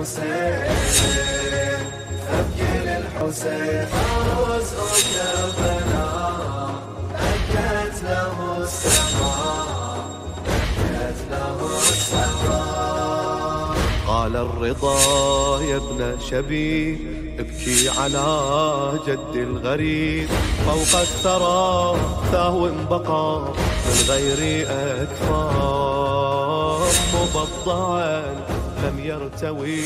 للحسين أبكي للحسين فوز وكفنا أكت له السماء أكت له السماء. قال الرضا يا ابن شبيب ابكي على جد الغريب فوق الثرى ثهو بقى من غير أكفار مبضعا لم يرتوي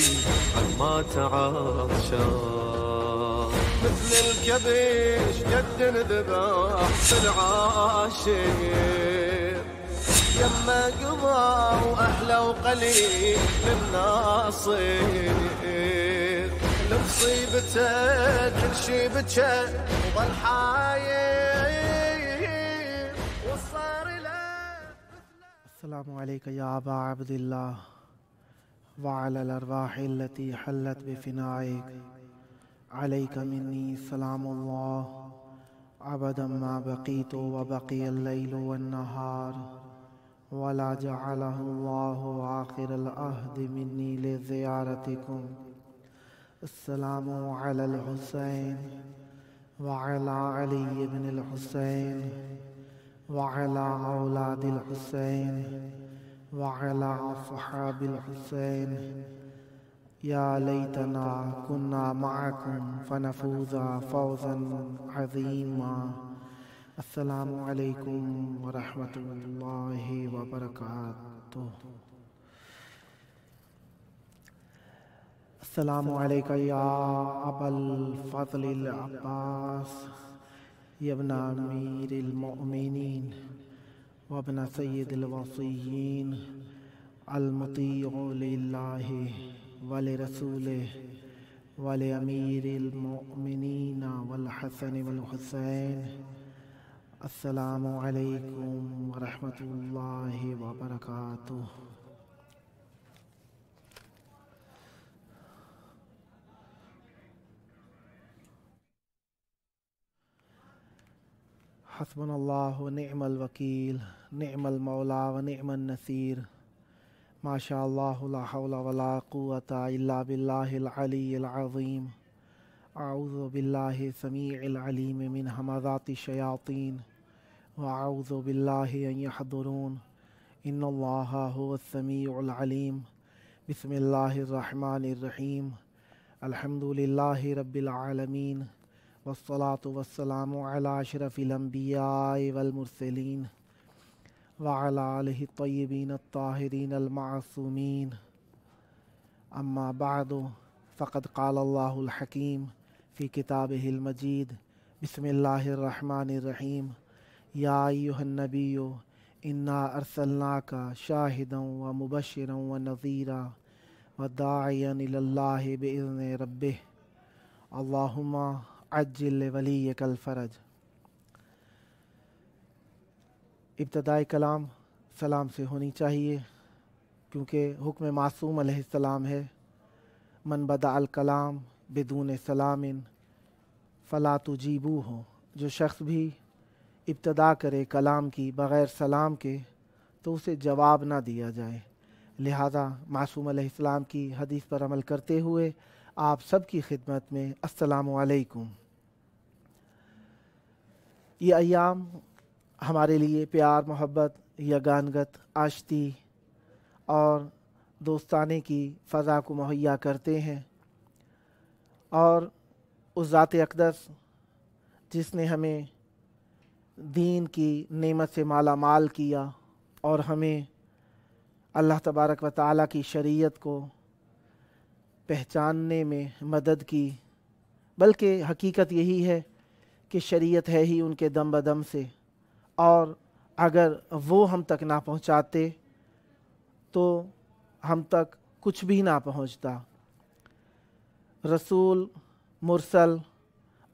عما تعطشان مثل الكبش جد ذبح في العاشر يما قضى وأحلى وقليل للناصر لمصيبته كل شي بكى وظل حاير وصار له. السلام عليك يا أبا عبد الله وعلى الأرواح التي حلت بفنائك عليك مني سلام الله أبدا ما بقيت وبقي الليل والنهار ولا جعله الله آخر العهد مني لزيارتكم. السلام على الحسين وعلى علي بن الحسين وعلى أولاد الحسين وعلى أصحاب الحسين. يا ليتنا كنا معكم فنفوز فوزا عظيما. السلام عليكم ورحمة الله وبركاته. السلام عليك يا أبا الفضل العباس يا ابن أمير المؤمنين وابن سيد الوصيين المطيع لله ولرسوله ولأمير المؤمنين والحسن والحسين. السلام عليكم ورحمة الله وبركاته. حسبنا الله ونعم الوكيل نعم المولى ونعم النصير ما شاء الله لا حول ولا قوة إلا بالله العلي العظيم. أعوذ بالله السميع العليم من همزات الشياطين وأعوذ بالله أن يحضرون إن الله هو السميع العليم. بسم الله الرحمن الرحيم. الحمد لله رب العالمين والصلاة والسلام على أشرف الأنبياء والمرسلين وعلى آله الطيبين الطاهرين المعصومين. أما بعد فقد قال الله الحكيم في كتابه المجيد بسم الله الرحمن الرحيم. يا أيها النبي إنا أرسلناك شاهدا ومبشرا ونذيرا وداعيا إلى الله بإذن ربه اللهم عجل لولیک الفرج. ابتدائی کلام سلام سے ہونی چاہیے کیونکہ حکم معصوم علیہ السلام ہے من بدأ الکلام بدون سلام فلا تجیبوہ. جو شخص بھی ابتدا کرے کلام کی بغیر سلام کے تو اسے جواب نہ دیا جائے. لہذا معصوم علیہ السلام کی حدیث پر عمل کرتے ہوئے آپ سب کی خدمت میں السلام علیکم. یہ ایام ہمارے لیے پیار محبت یگانگت آشتی اور دوستانے کی فضا کو مہیا کرتے ہیں اور اس ذات اقدس جس نے ہمیں دین کی نعمت سے مالا مال کیا اور ہمیں اللہ تبارک و تعالیٰ کی شریعت کو پہچاننے میں مدد کی، بلکہ حقیقت یہی ہے کہ شریعت ہے ہی ان کے دم بدم سے، اور اگر وہ ہم تک نہ پہنچاتے تو ہم تک کچھ بھی نہ پہنچتا. رسول، مرسل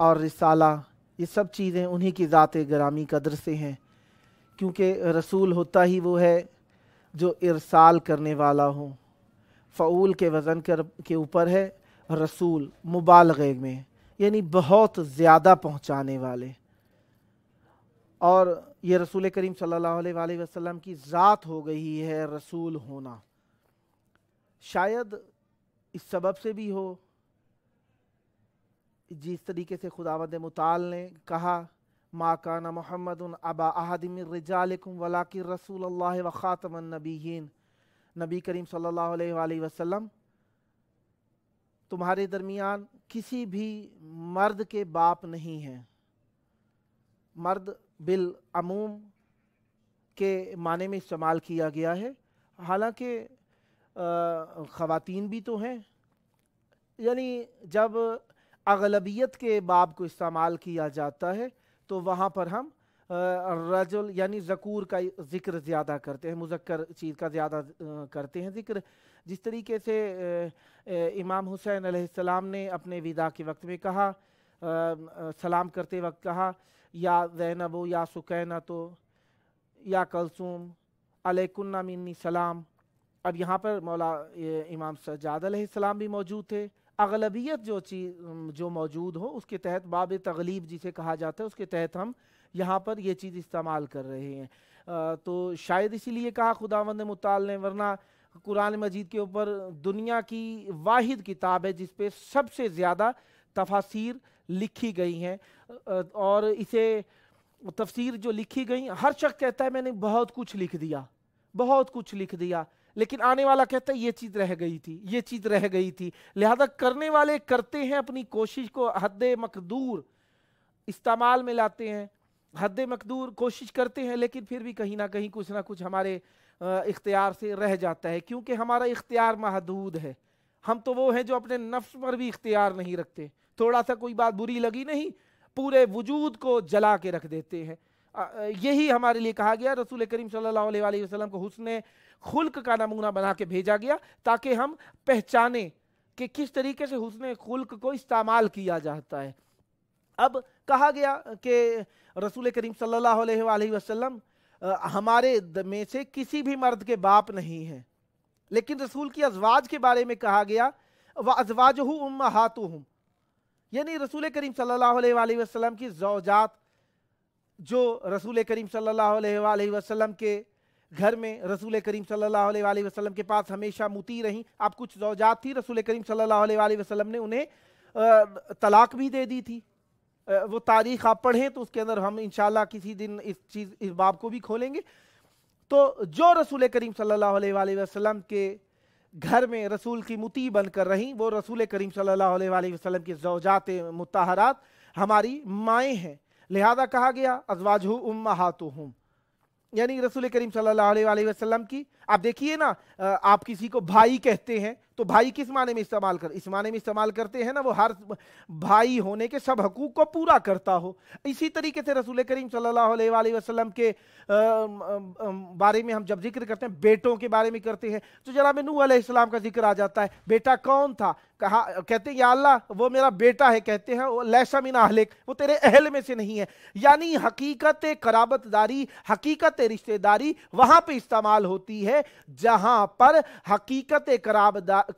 اور رسالہ یہ سب چیزیں انہی کی ذات گرامی قدر سے ہیں، کیونکہ رسول ہوتا ہی وہ ہے جو ارسال کرنے والا ہو. فعول کے وزن کے اوپر ہے رسول مبالغے میں، یعنی بہت زیادہ پہنچانے والے. اور یہ رسول کریم صلی اللہ علیہ وآلہ وسلم کی ذات ہو گئی ہے رسول ہونا. شاید इस सबब से भी हो, जिस तरीके से खुदावंद मुताल ने कहा मा काना मुहम्मदुन अबा अहदिम मिन रिजालिकुम वलाकिन रसूलुल्लाह व खातमन नबिय्यीन, नबी करीम सल्लल्लाहु अलैहि वसल्लम तुम्हारे दरमियान किसी भी मर्द के बाप नहीं हैं। मर्द बिल अमूम के माने में इस्तेमाल किया गया है, हालांकि ख़वातीन भी तो हैं, यानी जब अगलबियत के बाब को इस्तेमाल किया जाता है तो वहाँ पर हम रजुल यानी ज़कूर का ज़िक्र ज़्यादा करते हैं, मुज़क्कर चीज़ का ज़्यादा करते हैं ज़िक्र। जिस तरीके से इमाम हुसैन अलैहिस्सलाम ने अपने विदा के वक्त में कहा, सलाम करते वक्त कहा या ज़ैनबो या सुकैना तो या कलसूम अलैकुन्ना मिन्नी सलाम। अब यहाँ पर मौला इमाम सज्जाद अलैहिस्सलाम भी मौजूद थे। अगलबियत जो चीज़ जो मौजूद हो उसके तहत बाब तगलीब जिसे कहा जाता है उसके तहत हम यहाँ पर ये चीज़ इस्तेमाल कर रहे हैं। तो शायद इसीलिए कहा खुदावंद मुताल ने, वरना कुरान मजीद के ऊपर दुनिया की वाहिद किताब है जिस पे सबसे ज़्यादा तफासीर लिखी गई हैं, और इसे तफसीर जो लिखी गई हर शख्स कहता है मैंने बहुत कुछ लिख दिया, बहुत कुछ लिख दिया, लेकिन आने वाला कहता है ये चीज़ रह गई थी, ये चीज़ रह गई थी। लिहाजा करने वाले करते हैं, अपनी कोशिश को हद मकदूर इस्तेमाल में लाते हैं, हद मकदूर कोशिश करते हैं, लेकिन फिर भी कहीं ना कहीं कुछ ना कुछ हमारे इख्तियार से रह जाता है, क्योंकि हमारा इख्तियार महदूद है। हम तो वो हैं जो अपने नफ्स पर भी इख्तियार नहीं रखते, थोड़ा सा कोई बात बुरी लगी नहीं पूरे वजूद को जला के रख देते हैं। यही हमारे लिए कहा गया, रसूल करीम सल्लल्लाहु अलैहि वसल्लम को हुस्ने खुल्क का नमूना बना के भेजा गया ताकि हम पहचाने कि किस तरीके से हुस्ने खुल्क को इस्तेमाल किया जाता है। अब कहा गया कि रसूल करीम सल्लल्लाहु अलैहि वसल्लम हमारे में से किसी भी मर्द के बाप नहीं है, लेकिन रसूल की अज़वाज के बारे में कहा गया व अज़वाजुहु उम्महातुहुम, यानी रसूल करीम सल्लल्लाहु अलैहि वसल्लम की ज़ौजात जो रसूल करीम सल्लल्लाहु अलैहि वसल्लम के घर में रसूल करीम सल्लल्लाहु अलैहि वसल्लम के पास हमेशा मुती रहीं। आप कुछ ज़ौजात थी रसूल करीम सल्लल्लाहु अलैहि वसल्लम ने उन्हें तलाक भी दे दी थी, वो तारीख़ आप पढ़ें तो उसके अंदर हम इंशाअल्लाह किसी दिन इस बाब को भी खोलेंगे। तो जो रसूल करीम सल्लल्लाहु अलैहि वसल्लम के घर में रसूल की मुती बनकर रहीं वो रसूल करीम सल्लल्लाहु अलैहि वसल्लम की ज़ौजात मुत्तहरात हमारी माएँ हैं। लिहाजा कहा गया अज़वाजुहु उम्महातुहुम, यानी रसूल करीम सल्लल्लाहु अलैहि वसल्लम की। आप देखिए ना, आप किसी को भाई कहते हैं तो भाई किस माने में इस्तेमाल कर, इस माने में इस्तेमाल करते हैं ना वो हर भाई होने के सब हकूक़ को पूरा करता हो। इसी तरीके से रसूल करीम सल्लल्लाहु अलैहि वसल्लम के बारे में हम जब जिक्र करते हैं, बेटों के बारे में करते हैं, तो जनाब नूह अलैहिस्सलाम का जिक्र आ जाता है। बेटा कौन था? कहा, कहते हैं या अल्लाह वो मेरा बेटा है, कहते हैं वो लैसा मिन अहलिक, वो तेरे अहल में से नहीं है। यानी हकीकत कराबतदारी, हकीकत रिश्तेदारी वहाँ पे इस्तेमाल होती है जहाँ पर हकीकत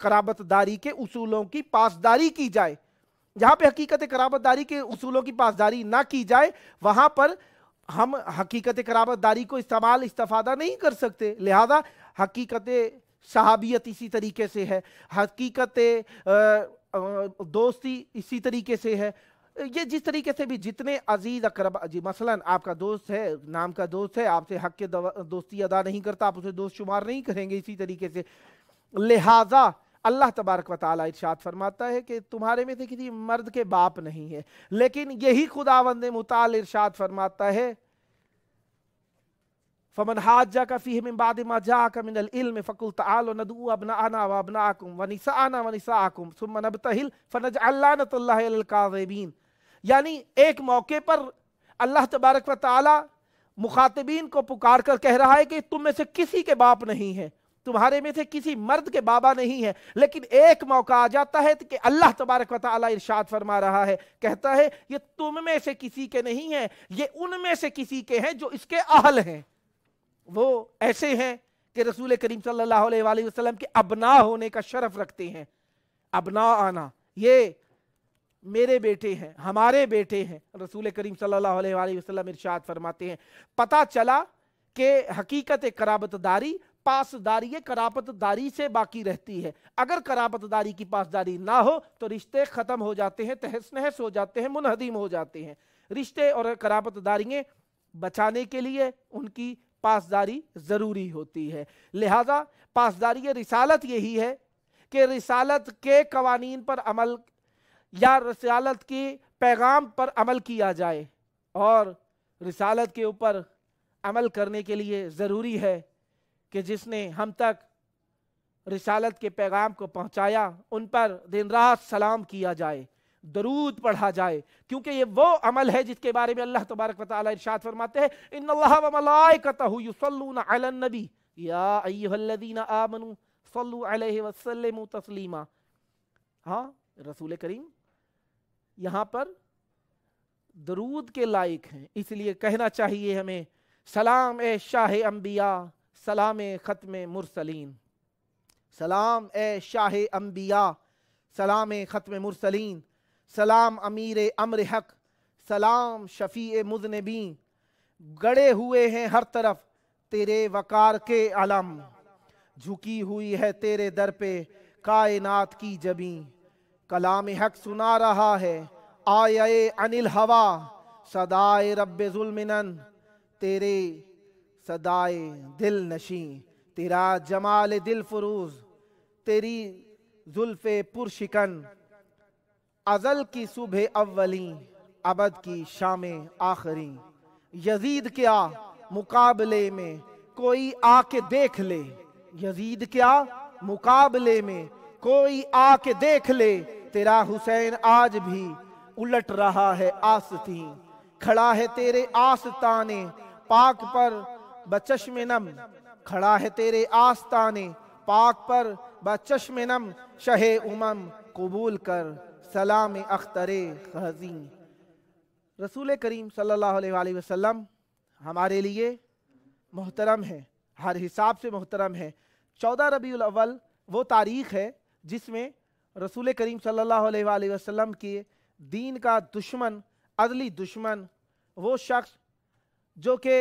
कराबतदारी के उसूलों की पासदारी की जाए। जहाँ पे हकीकत कराबतदारी के उसूलों की पासदारी ना की जाए वहाँ पर हम हकीकत कराबतदारी को इस्तेफादा नहीं कर सकते। लिहाजा हकीकत सहाबियत इसी तरीके से है, हकीकत दोस्ती इसी तरीके से है। ये जिस तरीके से भी जितने अजीज अकरबा जी, मसलन आपका दोस्त है, नाम का दोस्त है, आपसे हक के दोस्ती अदा नहीं करता, आप उसे दोस्त शुमार नहीं करेंगे इसी तरीके से। लिहाजा अल्लाह तबारक व तआला इरशाद फरमाता है कि तुम्हारे में से किसी मर्द के बाप नहीं है, लेकिन यही खुदावंद मुताल इरशाद फरमाता है फमन हाज्जाका फीहि मिन बादि मा जाअका मिनल इल्म फकुल तआलू नदउ अबनाअना व अबनाअकुम व निसाअना व निसाअकुम सुम्मा नबतहिल फनजअल लानतल्लाहि अलल काज़िबीन। यानी एक मौके पर अल्लाह तबारक व तआला मुखातिबीन को पुकार कर कह रहा है कि तुम में से किसी के बाप नहीं है, तुम्हारे में से किसी मर्द के बाबा नहीं है, लेकिन एक मौका आ जाता है कि अल्लाह तबारक व तआला इरशाद फरमा रहा है, कहता है ये तुम में से किसी के नहीं है, ये उनमें से किसी के हैं जो इसके अहल हैं। वो ऐसे हैं कि रसूल करीम सल्लल्लाहु अलैहि वसल्लम के अबना होने का शरफ रखते हैं। अबना आना, ये मेरे बेटे हैं, हमारे बेटे हैं। रसूल करीम सल्लल्लाहु अलैहि वसल्लम इरशाद फरमाते हैं, पता चला कि हकीकत कराबतदारी پاسداری قرابتداری سے باقی رہتی ہے۔ اگر قرابتداری کی پاسداری نہ ہو تو رشتے ختم ہو جاتے ہیں، تہس نہس ہو جاتے ہیں، منہدم ہو جاتے ہیں۔ رشتے اور قرابتداریاں بچانے کے لیے ان کی پاسداری ضروری ہوتی ہے۔ لہذا پاسداری رسالت یہی ہے کہ رسالت کے قوانین پر عمل یا رسالت کے پیغام پر عمل کیا جائے، اور رسالت کے اوپر عمل کرنے کے لیے ضروری ہے کہ جس نے ہم تک رسالت کے پیغام کو پہنچایا ان پر دن رات سلام کیا جائے، درود پڑھا جائے، کیونکہ یہ وہ عمل ہے جس کے بارے میں اللہ تبارک و تعالی ارشاد فرماتے ہیں ان اللہ و ملائکتہ یصلون علی النبی یا ایھا الذین آمنوا صلوا علیہ وسلموا تسلیما۔ ہاں، رسول کریم یہاں پر درود کے لائق ہیں، اس لیے کہنا چاہیے ہمیں سلام اے شاہ انبیاء، سلام اے ختم مرسلین، سلام اے شاہ انبیاء، سلام اے ختم مرسلین، سلام امیر امر حق، سلام شفیع مذنبین، گڑے ہوئے ہیں ہر طرف تیرے وقار کے علم، جھکی ہوئی ہے تیرے در پہ کائنات کی جبیں، کلام حق سنا رہا ہے آیے عن الہوا، صدائے رب ذوالمنن تیرے صدائے دل نشیں، تیرا جمال دل فروز، تیری زلف پرشکن، ازل کی صبح اولیں ابد کی شام آخریں، یزید کیا مقابلے میں کوئی آ کے دیکھ لے، یزید کیا مقابلے میں کوئی آ کے دیکھ لے، تیرا حسین آج بھی الٹ رہا ہے آستین، کھڑا ہے تیرے آستانے پاک پر بچشم نم، کھڑا ہے تیرے آستانے پاک پر بچشم نم، شہ امم قبول کر سلام اختر خزیں۔ رسول کریم صلی اللہ علیہ وآلہ وسلم ہمارے لیے محترم ہے، ہر حساب سے محترم ہے۔ 14 ربیع الاول وہ تاریخ ہے جس میں رسول کریم صلی اللہ علیہ وآلہ وسلم کے دین کا دشمن، عدلی دشمن، وہ شخص جو کہ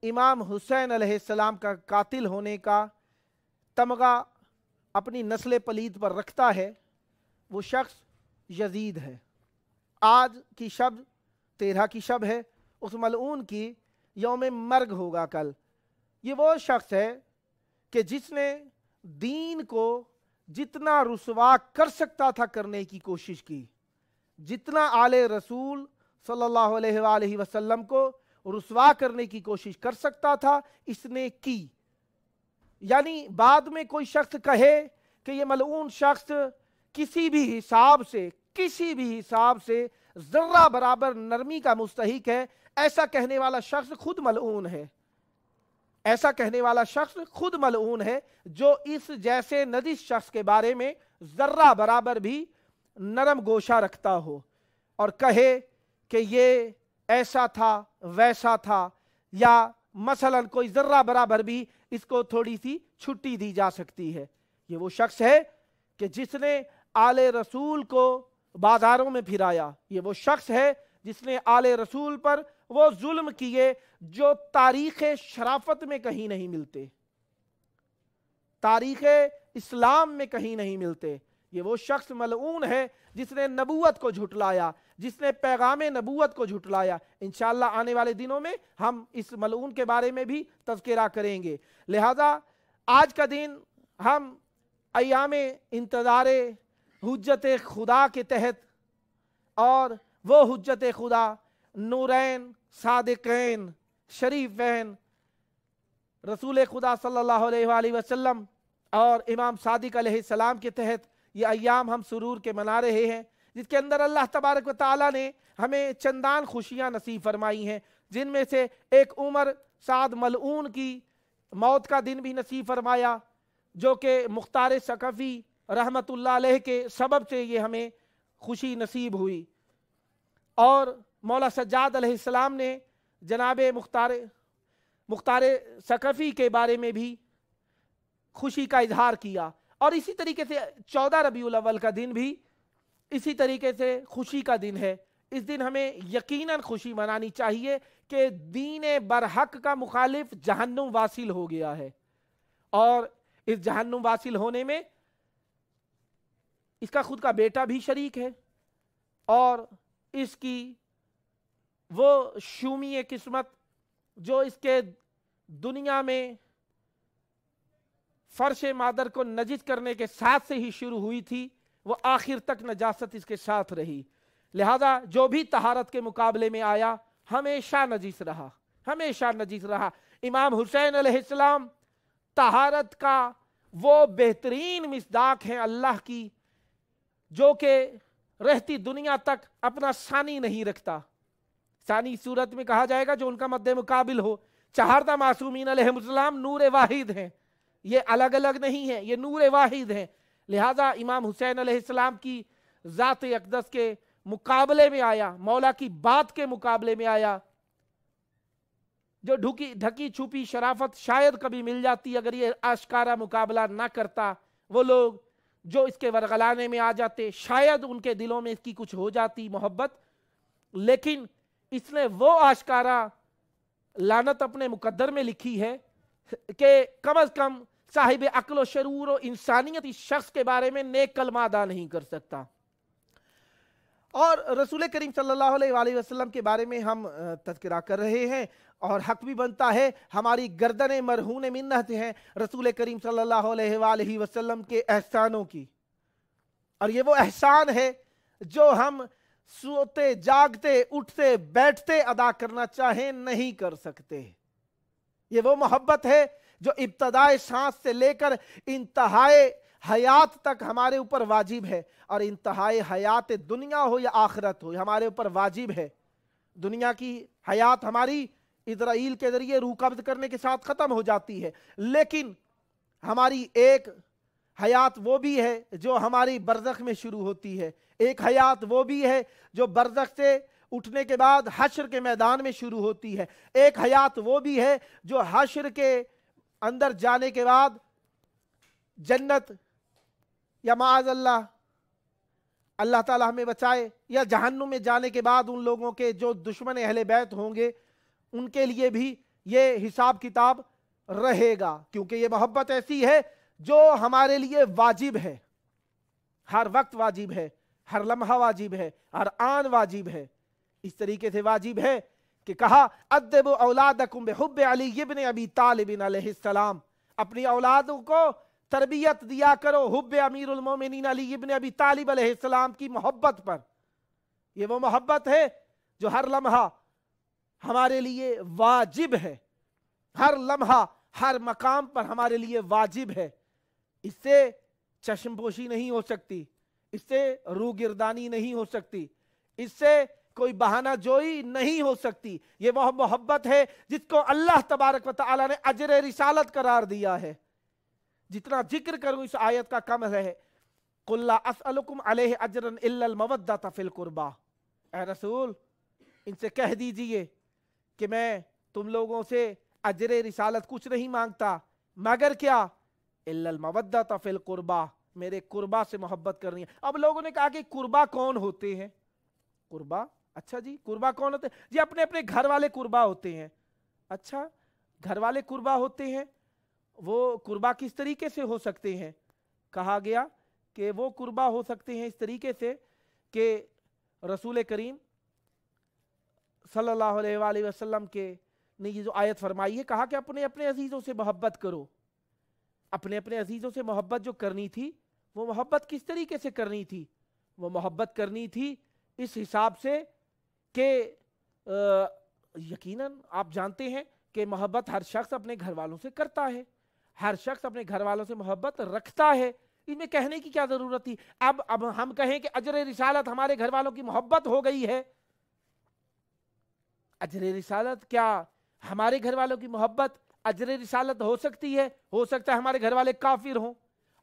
امام حسین علیہ السلام کا قاتل ہونے کا تمغہ اپنی نسل پلید پر رکھتا ہے، وہ شخص یزید ہے۔ آج کی شب 13 کی شب ہے، اس ملعون کی یوم مرگ ہوگا کل۔ یہ وہ شخص ہے کہ جس نے دین کو جتنا رسوا کر سکتا تھا کرنے کی کوشش کی، جتنا آل رسول صلی اللہ علیہ وآلہ وسلم کو رسوا کرنے کی کوشش کر سکتا تھا اس نے کی۔ یعنی بعد میں کوئی شخص کہے کہ یہ ملعون شخص کسی بھی حساب سے ذرہ برابر نرمی کا مستحق ہے، ایسا کہنے والا شخص خود ملعون ہے، ایسا کہنے والا شخص خود ملعون ہے جو اس جیسے نجس شخص کے بارے میں ذرہ برابر بھی نرم گوشہ رکھتا ہو اور کہے کہ یہ ایسا تھا ویسا تھا، یا مثلا کوئی ذرہ برابر بھی اس کو تھوڑی سی چھٹی دی جا سکتی ہے۔ یہ وہ شخص ہے کہ جس نے آل رسول کو بازاروں میں پھرایا، یہ وہ شخص ہے جس نے آل رسول پر وہ ظلم کیے جو تاریخ شرافت میں کہیں نہیں ملتے، تاریخ اسلام میں کہیں نہیں ملتے۔ یہ وہ شخص ملعون ہے جس نے نبوت کو جھٹلایا، جس نے پیغام نبوت کو جھٹلایا۔ انشاءاللہ آنے والے دنوں میں ہم اس ملعون کے بارے میں بھی تذکرہ کریں گے۔ لہذا آج کا دن ہم ایام انتظار حجت خدا کے تحت، اور وہ حجت خدا نورین صادقین شریفین رسول خدا صلی اللہ علیہ وآلہ وسلم اور امام صادق علیہ السلام کے تحت یہ ایام ہم سرور کے منا رہے ہیں، جس کے اندر اللہ تبارک و تعالیٰ نے ہمیں چندان خوشیاں نصیب فرمائی ہیں، جن میں سے ایک عمر سعد ملعون کی موت کا دن بھی نصیب فرمایا، جو کہ مختار ثقفی رحمت اللہ علیہ کے سبب سے یہ ہمیں خوشی نصیب ہوئی، اور مولا سجاد علیہ السلام نے جناب مختار ثقفی کے بارے میں بھی خوشی کا اظہار کیا، اور اسی طریقے سے 14 ربیع الاول کا دن بھی اسی طریقے سے خوشی کا دن ہے۔ اس دن ہمیں یقیناً خوشی منانی چاہیے کہ دین برحق کا مخالف جہنم واصل ہو گیا ہے، اور اس जहन्नुम वासिल होने में इसका खुद का बेटा भी शरीक है और इसकी वो शूमी किस्मत जो इसके दुनिया में फर्श मादर को नजिस करने के साथ से ही शुरू हुई थी, वो आखिर तक नजासत इसके साथ रही। लिहाजा जो भी तहारत के मुकाबले में आया हमेशा नजीस रहा, हमेशा नजीस रहा। इमाम हुसैन अलैहिस्सलाम तहारत का वो बेहतरीन मिसदाक हैं अल्लाह की, जो कि रहती दुनिया तक अपना सानी नहीं रखता। सानी सूरत में कहा जाएगा जो उनका मद्दे मुकाबिल हो। चहारदा मासूमीन अलैहिस्सलाम नूर वाहिद हैं, ये अलग अलग नहीं है, ये नूर वाहिद हैं। लिहाजा इमाम हुसैन अलैहिस्सलाम की ज़ात अक़दस के मुकाबले में आया, मौला की बात के मुकाबले में आया, जो ढकी छुपी शराफत शायद कभी मिल जाती अगर ये आश्कारा मुकाबला ना करता। वो लोग जो इसके वरगलाने में आ जाते, शायद उनके दिलों में इसकी कुछ हो जाती मोहब्बत, लेकिन इसने वो आश्कारा लानत अपने मुकद्दर में लिखी है कि कम अज कम साहिब अक्ल व शरूर और इंसानियत इस शख्स के बारे में नेक कलमा अदा नहीं कर सकता। और रसूल करीम सल्लल्लाहु अलैहि वसल्लम के बारे में हम तज़किरा कर रहे हैं और हक भी बनता है, हमारी गर्दनें मरहून मिन्नत हैं रसूल करीम सल्लल्लाहु अलैहि वसल्लम के एहसानों की। और ये वो एहसान है जो हम सोते जागते उठते बैठते अदा करना चाहें नहीं कर सकते। ये वो मोहब्बत है जो इब्तदाए सांस से लेकर इंतहाए हयात तक हमारे ऊपर वाजिब है, और इंतहाए हयात दुनिया हो या आखिरत हो हमारे ऊपर वाजिब है। दुनिया की हयात हमारी इजराइल के जरिए रूह कब्ज करने के साथ ख़त्म हो जाती है, लेकिन हमारी एक हयात वो भी है जो हमारी बरज़ख में शुरू होती है, एक हयात वो भी है जो बरज़ख से उठने के बाद हश्र के मैदान में शुरू होती है, एक हयात वो भी है जो हश्र के अंदर जाने के बाद जन्नत या माअज़ल्लाह अल्लाह ताला हमें बचाए, या जहन्नुम में जाने के बाद उन लोगों के जो दुश्मन अहले बैत होंगे उनके लिए भी ये हिसाब किताब रहेगा। क्योंकि ये मोहब्बत ऐसी है जो हमारे लिए वाजिब है, हर वक्त वाजिब है, हर लम्हा वाजिब है, हर आन वाजिब है। इस तरीके से वाजिब है कि कहा अद्दिबु औलादकुम बिहुब्बि अली इब्न अबी तालिब अलैहिस्सलाम, अपनी औलादों को तरबियत दिया करो हुब्बे अमीरुल मोमिनीन अली इब्न अबी तालिब अलैहिस्सलाम की मोहब्बत पर। ये वो मोहब्बत है जो हर लम्हा हमारे लिए वाजिब है, हर लम्हा हर मकाम पर हमारे लिए वाजिब है। इससे चश्मपोशी नहीं हो सकती, इससे रूगिरदानी नहीं हो सकती, इससे कोई बहाना जोई नहीं हो सकती। ये वह मोहब्बत है जिसको अल्लाह तबारक व तआला ने अजर रिसालत करार दिया है। जितना जिक्र करूं इस आयत का कम है। कुल ला अस्अलुकुम अलैहि अजरन इल्लल मवद्दत फिल कुर्बा, ऐ रसूल इनसे कह दीजिए कि मैं तुम लोगों से अजर रिसालत कुछ नहीं मांगता मगर क्या, इल्लल मवद्दत फिल कुर्बा, मेरे कुर्बा से मोहब्बत करनी है। अब लोगों ने कहा कि कुर्बा कौन होते हैं? कुर्बा, अच्छा जी कुर्बा कौन होते हैं? जी अपने अपने घर वाले कुर्बा होते हैं। अच्छा घर वाले कुर्बा होते हैं, वो कुर्बा किस तरीके से हो सकते हैं? कहा गया कि वो कुर्बा हो सकते हैं इस तरीके से कि रसूल करीम सल्लल्लाहु अलैहि वसल्लम के ने ये जो आयत फरमाई है, कहा कि अपने अपने अजीजों से मोहब्बत करो। अपने अपने अजीजों से मोहब्बत जो करनी थी वो मोहब्बत किस तरीके से करनी थी? वो मोहब्बत करनी थी इस हिसाब से कि यकीनन आप जानते हैं कि मोहब्बत हर शख्स अपने घर वालों से करता है, हर शख्स अपने घर वालों से मोहब्बत रखता है। इसमें कहने की क्या जरूरत थी? अब हम कहें कि अजर रिसालत हमारे घर वालों की मोहब्बत हो गई है। अजर रिसालत क्या हमारे घर वालों की मोहब्बत अजर रिसालत हो सकती है? हो सकता है हमारे घर वाले काफिर हों,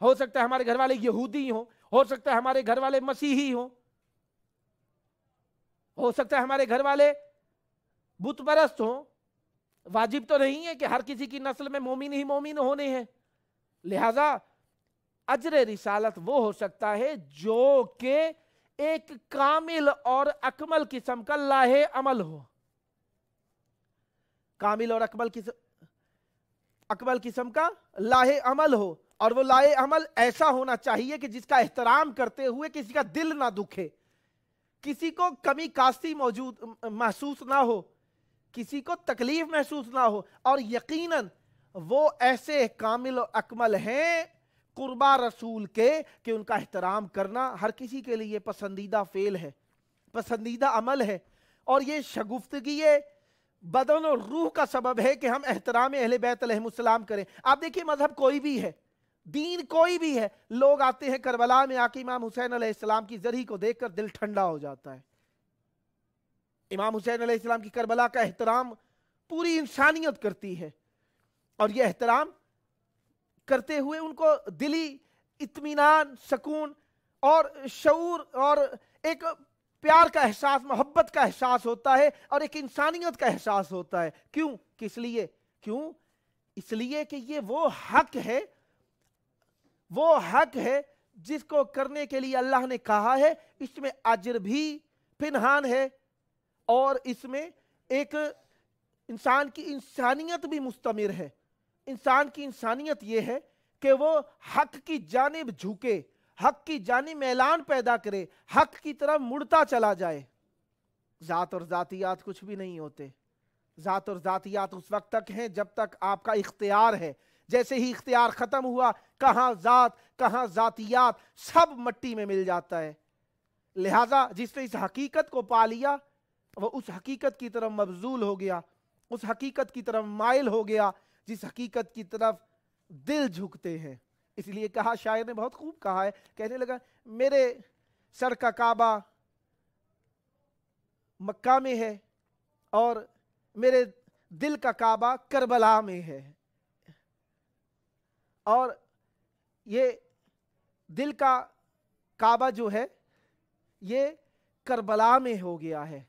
हो सकता है हमारे घर वाले यहूदी हों, हो सकता है हमारे घर वाले मसीही हों, हो सकता है हमारे घर वाले बुत परस्त हों। वाजिब तो नहीं है कि हर किसी की नस्ल में मोमिन ही मोमिन होने हैं। लिहाजा अजर रिसालत वो हो सकता है जो कि एक कामिल और अकमल किस्म का लाहे अमल हो। कामिल और अकमल अकमल किस्म का लाहे अमल हो, और वो लाहे अमल ऐसा होना चाहिए कि जिसका एहतराम करते हुए किसी का दिल ना दुखे, किसी को कमी कास्ती महसूस ना हो, किसी को तकलीफ महसूस ना हो। और यकीनन वो ऐसे कामिल और अकमल हैं कुर्बा रसूल के कि उनका एहतराम करना हर किसी के लिए पसंदीदा फेल है, पसंदीदा अमल है। और ये शगुफ्तगी बदन और रूह का सबब है कि हम एहतराम अहले बैत अलैहिमुस्सलाम करें। आप देखिए मजहब कोई भी है, दीन कोई भी है, लोग आते हैं करबला में आके इमाम हुसैन अलैहिस्सलाम की जरी को देखकर दिल ठंडा हो जाता है। इमाम हुसैन अलैहिस्सलाम की करबला का एहतराम पूरी इंसानियत करती है, और यह एहतराम करते हुए उनको दिली इत्मीनान, सुकून और शऊर और एक प्यार का एहसास, मोहब्बत का एहसास होता है, और एक इंसानियत का एहसास होता है। क्यों? किस लिए? क्यों? इसलिए कि ये वो हक है, वो हक है जिसको करने के लिए अल्लाह ने कहा है। इसमें अजर भी फिनहान है, और इसमें एक इंसान की इंसानियत भी मुस्तमिर है। इंसान की इंसानियत यह है कि वो हक की जानिब झुके, हक की जानिब ऐलान पैदा करे, हक की तरफ मुड़ता चला जाए। जात और जातियात कुछ भी नहीं होते। जात और जातियात उस वक्त तक हैं जब तक आपका इख्तियार है। जैसे ही इख्तियार खत्म हुआ, कहाँ जात कहाँ जातियात, सब मट्टी में मिल जाता है। लिहाजा जिसने इस हकीकत को पा लिया वो उस हकीकत की तरफ मबजूल हो गया, उस हकीकत की तरफ माइल हो गया जिस हकीकत की तरफ दिल झुकते हैं। इसलिए कहा, शायर ने बहुत खूब कहा है, कहने लगा मेरे सर का काबा मक्का में है और मेरे दिल का काबा करबला में है। और ये दिल का काबा जो है ये करबला में हो गया है,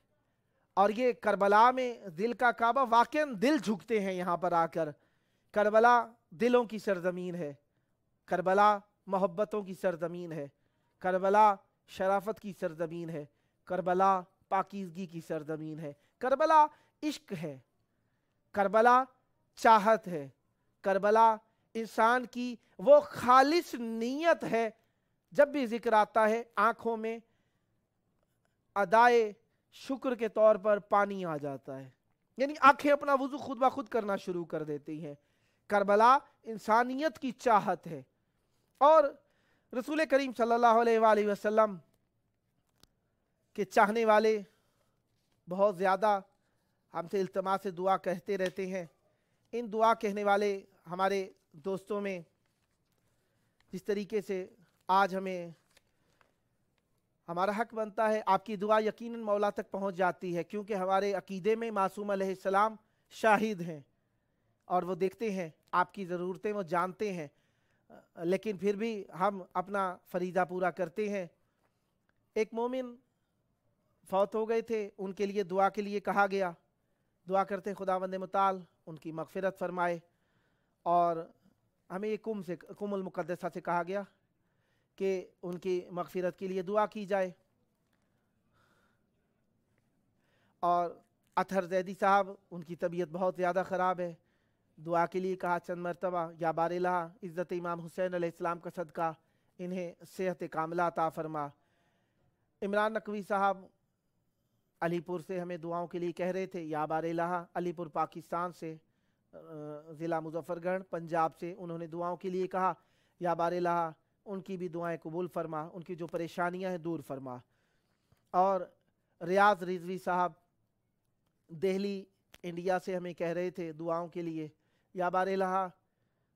और ये करबला में दिल का काबा, वाकई दिल झुकते हैं यहाँ पर आकर। करबला दिलों की सरजमीन है, करबला मोहब्बतों की सरजमीन है, करबला शराफत की सरजमीन है, करबला पाकीज़गी की सरजमीन है, करबला इश्क है, करबला चाहत है, करबला इंसान की वो खालिस नीयत है। जब भी जिक्र आता है आंखों में अदाए शुक्र के तौर पर पानी आ जाता है, यानी आंखें अपना वुजू खुद ब खुद करना शुरू कर देती हैं। करबला इंसानियत की चाहत है। और रसूल करीम सल्लल्लाहु अलैहि वसल्लम के चाहने वाले बहुत ज़्यादा हमसे इल्तिमास से दुआ कहते रहते हैं। इन दुआ कहने वाले हमारे दोस्तों में जिस तरीके से आज हमें हमारा हक बनता है, आपकी दुआ यकीनन मौला तक पहुंच जाती है, क्योंकि हमारे अकीदे में मासूम अलैहिस्सलाम शाहिद हैं और वो देखते हैं आपकी ज़रूरतें, वो जानते हैं, लेकिन फिर भी हम अपना फरीज़ा पूरा करते हैं। एक मोमिन फौत हो गए थे, उनके लिए दुआ के लिए कहा गया। दुआ करते खुदावंद मुताल उनकी मग़फ़िरत फरमाए, और हमें ये कुमुल मुक़द्दसा से कहा गया कि उनकी मग़फ़िरत के लिए दुआ की जाए। और अतहर ज़ैदी साहब, उनकी तबीयत बहुत ज़्यादा ख़राब है, दुआ के लिए कहा चंद मरतबा। या बारिला इज़्ज़त इमाम हुसैन अलैहिस्सलाम का सदका इन्हें सेहत कामिला अता फरमा। इमरान नकवी साहब अलीपुर से हमें दुआओं के लिए कह रहे थे। या बारिला अलीपुर पाकिस्तान से, ज़िला मुज़फ़्फ़रगढ़ पंजाब से, उन्होंने दुआओं के लिए कहा। या बारिला उनकी भी दुआएं कबूल फरमा, उनकी जो परेशानियां हैं दूर फरमा। और रियाज रिजवी साहब दिल्ली इंडिया से हमें कह रहे थे दुआओं के लिए। या बारिला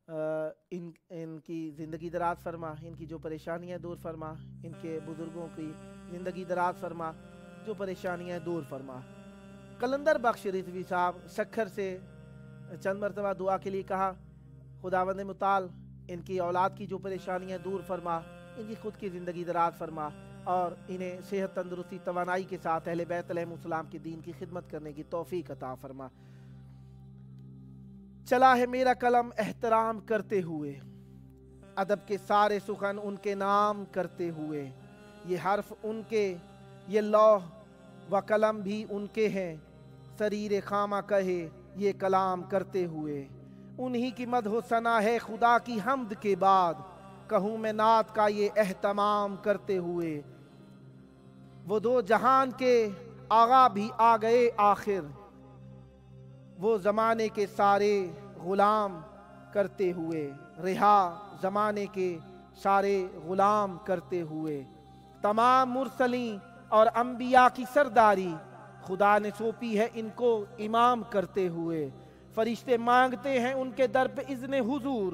इनकी ज़िंदगी दराज फरमा, इनकी जो परेशानियां दूर फरमा, इनके बुज़ुर्गों की ज़िंदगी दराज फरमा, जो परेशानियां दूर फरमा। कलंदर बख्श रिजवी साहब सखर से चंद मरतबा दुआ के लिए कहा। खुदावंद मुताल इनकी औलाद की जो परेशानियां दूर फरमा, इनकी खुद की ज़िंदगी दराज फरमा, और इन्हें सेहत, तंदुरुस्ती, तवानाई के साथ अहले बैत अलैहिमुस्सलाम की दीन की खिदमत करने की तौफीक अता फरमा। चला है मेरा कलम एहतराम करते हुए, अदब के सारे सुखन उनके नाम करते हुए। ये हर्फ उनके, ये लौह व कलम भी उनके हैं, सरीर खामा कहे ये कलाम करते हुए। انہی کی مدح و ثنا ہے خدا کی حمد کے بعد، کہوں میں نعت کا یہ اہتمام کرتے ہوئے۔ وہ دو جہان کے آغا بھی آ گئے آخر، وہ زمانے کے سارے غلام کرتے ہوئے، رہا زمانے کے سارے غلام کرتے ہوئے۔ تمام مرسلین اور انبیاء کی سرداری خدا نے سونپی ہے ان کو امام کرتے ہوئے۔ فرشتے مانگتے ہیں ان کے در پہ اذن حضور،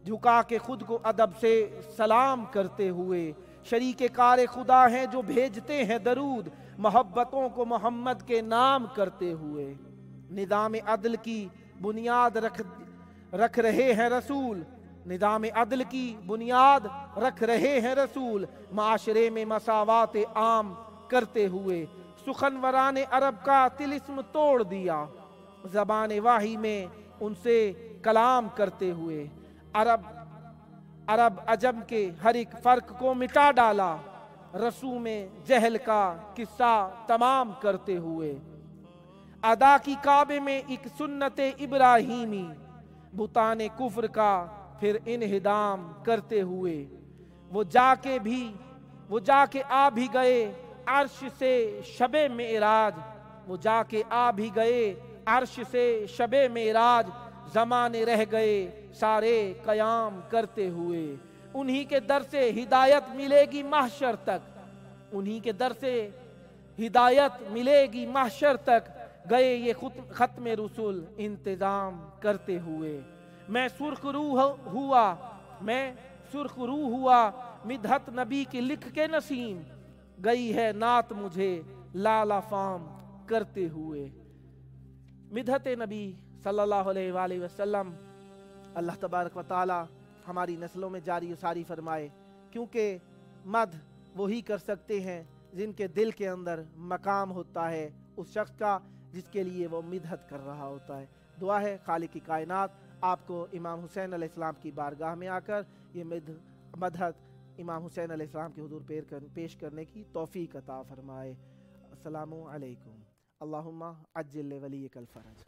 جھکا کے خود کو ادب سے سلام کرتے ہوئے۔ شریک کار خدا ہیں جو بھیجتے ہیں درود، محبتوں کو محمد کے نام کرتے ہوئے۔ نظام عدل کی بنیاد رکھ رہے ہیں رسول، نظام عدل کی بنیاد رکھ رہے ہیں رسول، معاشرے میں مساوات عام کرتے ہوئے۔ سخنوران عرب کا طلسم توڑ دیا، زبان واہی میں ان سے کلام کرتے ہوئے۔ عرب عجم کے ہر ایک فرق کو مٹا ڈالا، رسوم جہل کا قصہ تمام کرتے ہوئے۔ ادا کی کعبے میں ایک سنت ابراہیمی، بتان کفر کا پھر انہدام کرتے ہوئے۔ وہ جا کے آ بھی گئے عرش سے شب معراج، وہ جا کے آ بھی گئے عرش سے شب معراج، زمانے رہ گئے سارے قیام کرتے ہوئے۔ انہی کے در سے ہدایت ملے گی محشر تک، انہی کے در سے ہدایت ملے گی محشر تک، گئے یہ ختم رسول انتظام کرتے ہوئے۔ میں سرخ روح ہوا مدحت نبی کی لکھ کے نسیم، گئی ہے نعت مجھے لالا فام کرتے ہوئے۔ مدحت نبی صلی اللہ علیہ وآلہ وسلم اللہ تبارک و تعالی ہماری نسلوں میں جاری و ساری فرمائے، کیونکہ مدح وہی کر سکتے ہیں جن کے دل کے اندر مقام ہوتا ہے اس شخص کا جس کے لیے وہ مدحت کر رہا ہوتا ہے۔ دعا ہے خالق کی کائنات آپ کو امام حسین علیہ السلام کی بارگاہ میں آ کر یہ مدحت امام حسین علیہ السلام کے حضور پیش کرنے کی توفیق عطا فرمائے۔ السلام علیکم۔ اللہم عجل ولیک الفرج۔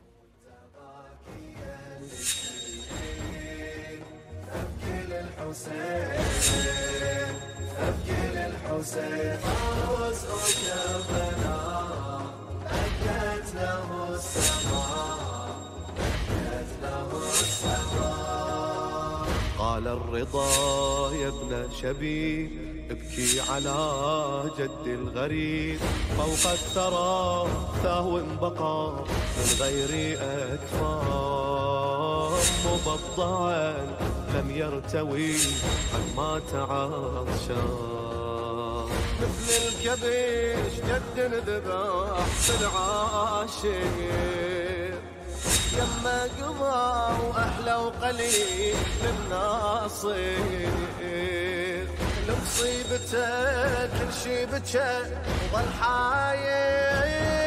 قال الرضا يا ابن شبيب ابكي على جد الغريب، فوق الثرى ثهو بقى من غير أكفان، مبضعا لم يرتوي عما تعطشان، مثل الكبش جد ذبح في العاشر، يما قضى وأحلى وقليل للناصر، لمصيبته كل شي بكى وظل حاير.